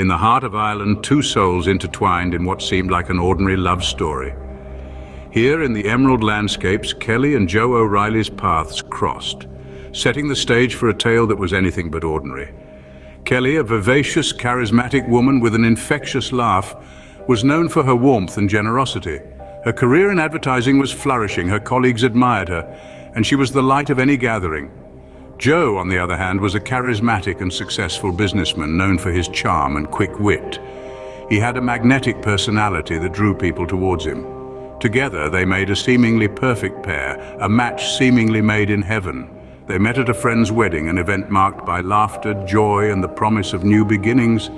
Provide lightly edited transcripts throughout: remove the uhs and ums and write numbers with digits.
In the heart of Ireland, two souls intertwined in what seemed like an ordinary love story. Here in the emerald landscapes, Kelly and Joe O'Reilly's paths crossed, setting the stage for a tale that was anything but ordinary. Kelly, a vivacious, charismatic woman with an infectious laugh, was known for her warmth and generosity. Her career in advertising was flourishing, her colleagues admired her, and she was the light of any gathering. Joe, on the other hand, was a charismatic and successful businessman known for his charm and quick wit. He had a magnetic personality that drew people towards him. Together, they made a seemingly perfect pair, a match seemingly made in heaven. They met at a friend's wedding, an event marked by laughter, joy, and the promise of new beginnings.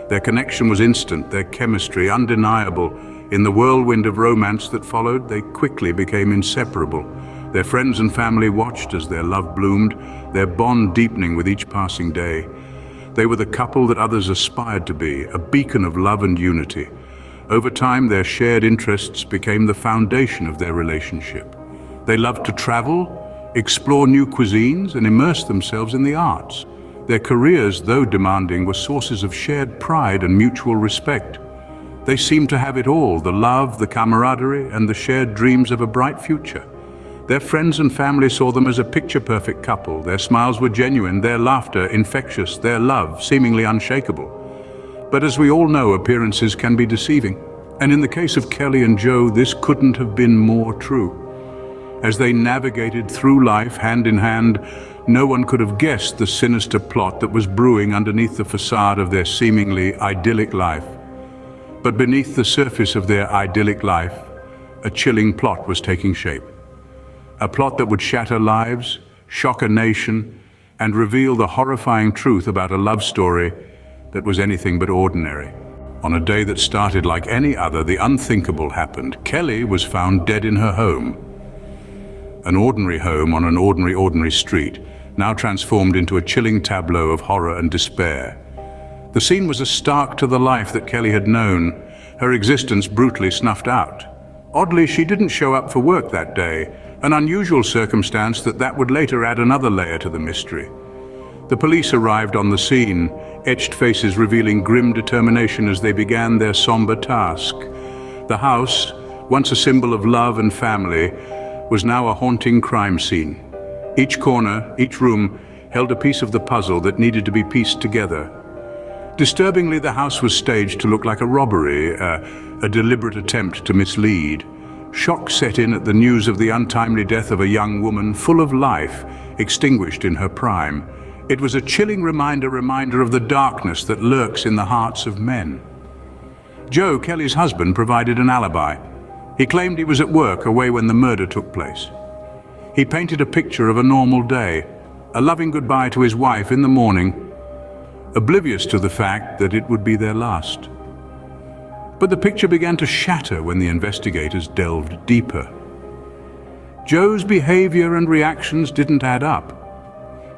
Their connection was instant, their chemistry undeniable. In the whirlwind of romance that followed, they quickly became inseparable. Their friends and family watched as their love bloomed, their bond deepening with each passing day. They were the couple that others aspired to be, a beacon of love and unity. Over time, their shared interests became the foundation of their relationship. They loved to travel, explore new cuisines, and immerse themselves in the arts. Their careers, though demanding, were sources of shared pride and mutual respect. They seemed to have it all, the love, the camaraderie, and the shared dreams of a bright future. Their friends and family saw them as a picture-perfect couple. Their smiles were genuine, their laughter infectious, their love seemingly unshakable. But as we all know, appearances can be deceiving. And in the case of Kelly and Joe, this couldn't have been more true. As they navigated through life hand in hand, no one could have guessed the sinister plot that was brewing underneath the facade of their seemingly idyllic life. But beneath the surface of their idyllic life, a chilling plot was taking shape. A plot that would shatter lives, shock a nation, and reveal the horrifying truth about a love story that was anything but ordinary. On a day that started like any other, the unthinkable happened. Kelly was found dead in her home. An ordinary home on an ordinary street, now transformed into a chilling tableau of horror and despair. The scene was a stark to the life that Kelly had known, her existence brutally snuffed out. Oddly, she didn't show up for work that day, an unusual circumstance that would later add another layer to the mystery. The police arrived on the scene, etched faces revealing grim determination as they began their somber task. The house, once a symbol of love and family, was now a haunting crime scene. Each corner, each room, held a piece of the puzzle that needed to be pieced together. Disturbingly, the house was staged to look like a robbery, a deliberate attempt to mislead. Shock set in at the news of the untimely death of a young woman full of life, extinguished in her prime. It was a chilling reminder of the darkness that lurks in the hearts of men. Joe, Kelly's husband, provided an alibi. He claimed he was at work, away when the murder took place. He painted a picture of a normal day, a loving goodbye to his wife in the morning, oblivious to the fact that it would be their last. But the picture began to shatter when the investigators delved deeper. Joe's behavior and reactions didn't add up.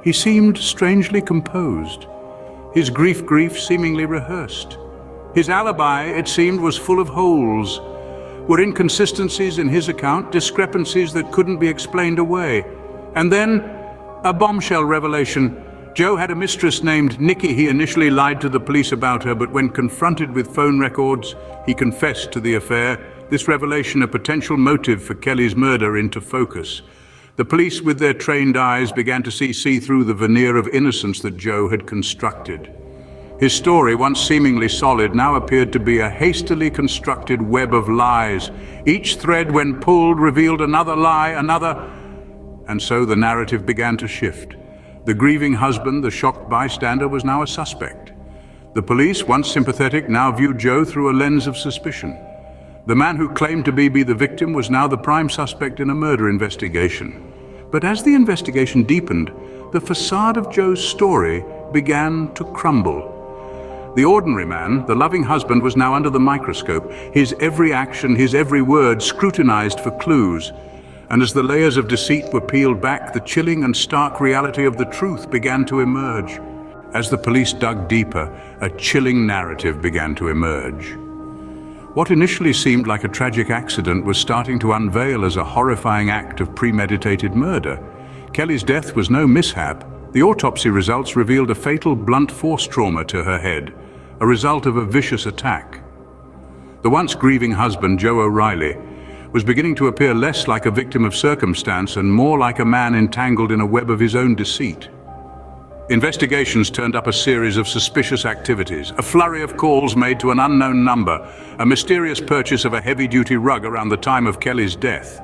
He seemed strangely composed, his grief seemingly rehearsed. His alibi, it seemed, was full of holes, were inconsistencies in his account, discrepancies that couldn't be explained away. And then, a bombshell revelation. Joe had a mistress named Nikki. He initially lied to the police about her, but when confronted with phone records, he confessed to the affair. This revelation, a potential motive for Kelly's murder, into focus. The police, with their trained eyes, began to see through the veneer of innocence that Joe had constructed. His story, once seemingly solid, now appeared to be a hastily constructed web of lies. Each thread, when pulled, revealed another lie, and so the narrative began to shift. The grieving husband, the shocked bystander, was now a suspect. The police, once sympathetic, now viewed Joe through a lens of suspicion. The man who claimed to be the victim was now the prime suspect in a murder investigation. But as the investigation deepened, the facade of Joe's story began to crumble. The ordinary man, the loving husband, was now under the microscope, his every action, his every word scrutinized for clues. And as the layers of deceit were peeled back, the chilling and stark reality of the truth began to emerge. As the police dug deeper, a chilling narrative began to emerge. What initially seemed like a tragic accident was starting to unveil as a horrifying act of premeditated murder. Kelly's death was no mishap. The autopsy results revealed a fatal blunt force trauma to her head, a result of a vicious attack. The once grieving husband, Joe O'Reilly, was beginning to appear less like a victim of circumstance and more like a man entangled in a web of his own deceit. Investigations turned up a series of suspicious activities, a flurry of calls made to an unknown number, a mysterious purchase of a heavy-duty rug around the time of Kelly's death,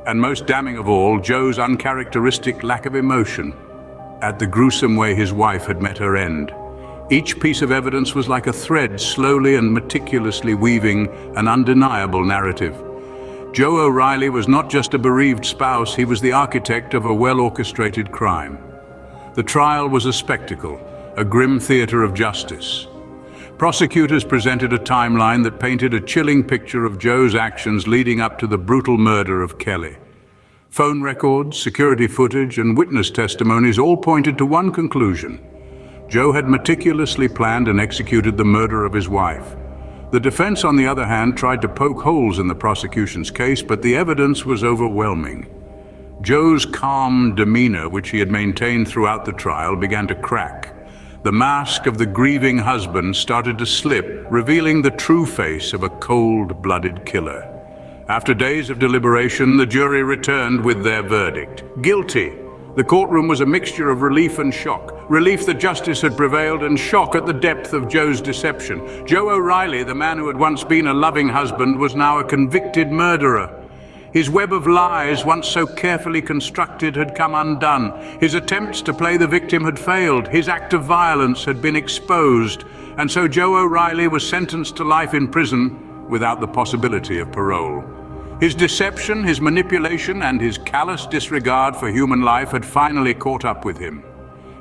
and most damning of all, Joe's uncharacteristic lack of emotion at the gruesome way his wife had met her end. Each piece of evidence was like a thread slowly and meticulously weaving an undeniable narrative. Joe O'Reilly was not just a bereaved spouse, he was the architect of a well-orchestrated crime. The trial was a spectacle, a grim theater of justice. Prosecutors presented a timeline that painted a chilling picture of Joe's actions leading up to the brutal murder of Kelly. Phone records, security footage, and witness testimonies all pointed to one conclusion. Joe had meticulously planned and executed the murder of his wife. The defense, on the other hand, tried to poke holes in the prosecution's case, but the evidence was overwhelming. Joe's calm demeanor, which he had maintained throughout the trial, began to crack. The mask of the grieving husband started to slip, revealing the true face of a cold-blooded killer. After days of deliberation, the jury returned with their verdict: guilty. The courtroom was a mixture of relief and shock. Relief that justice had prevailed, and shock at the depth of Joe's deception. Joe O'Reilly, the man who had once been a loving husband, was now a convicted murderer. His web of lies, once so carefully constructed, had come undone. His attempts to play the victim had failed. His act of violence had been exposed. And so Joe O'Reilly was sentenced to life in prison without the possibility of parole. His deception, his manipulation, and his callous disregard for human life had finally caught up with him.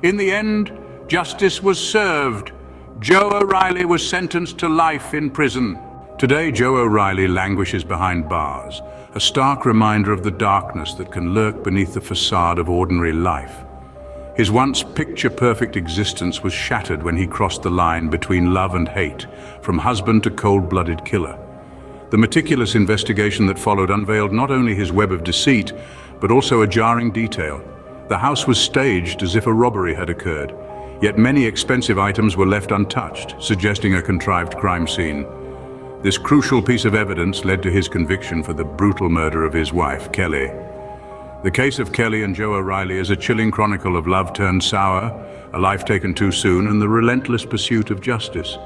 In the end, justice was served. Joe O'Reilly was sentenced to life in prison. Today, Joe O'Reilly languishes behind bars, a stark reminder of the darkness that can lurk beneath the facade of ordinary life. His once picture-perfect existence was shattered when he crossed the line between love and hate, from husband to cold-blooded killer. The meticulous investigation that followed unveiled not only his web of deceit, but also a jarring detail. The house was staged as if a robbery had occurred, yet many expensive items were left untouched, suggesting a contrived crime scene. This crucial piece of evidence led to his conviction for the brutal murder of his wife, Kelly. The case of Kelly and Joe O'Reilly is a chilling chronicle of love turned sour, a life taken too soon, and the relentless pursuit of justice.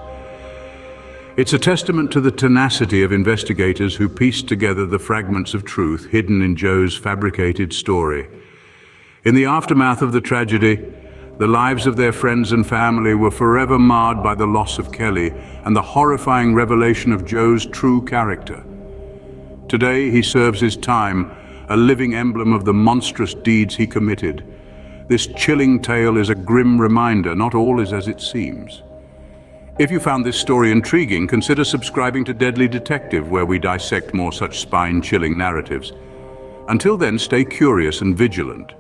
It's a testament to the tenacity of investigators who pieced together the fragments of truth hidden in Joe's fabricated story. In the aftermath of the tragedy, the lives of their friends and family were forever marred by the loss of Kelly and the horrifying revelation of Joe's true character. Today, he serves his time, a living emblem of the monstrous deeds he committed. This chilling tale is a grim reminder not all is as it seems. If you found this story intriguing, consider subscribing to Deadly Detective, where we dissect more such spine-chilling narratives. Until then, stay curious and vigilant.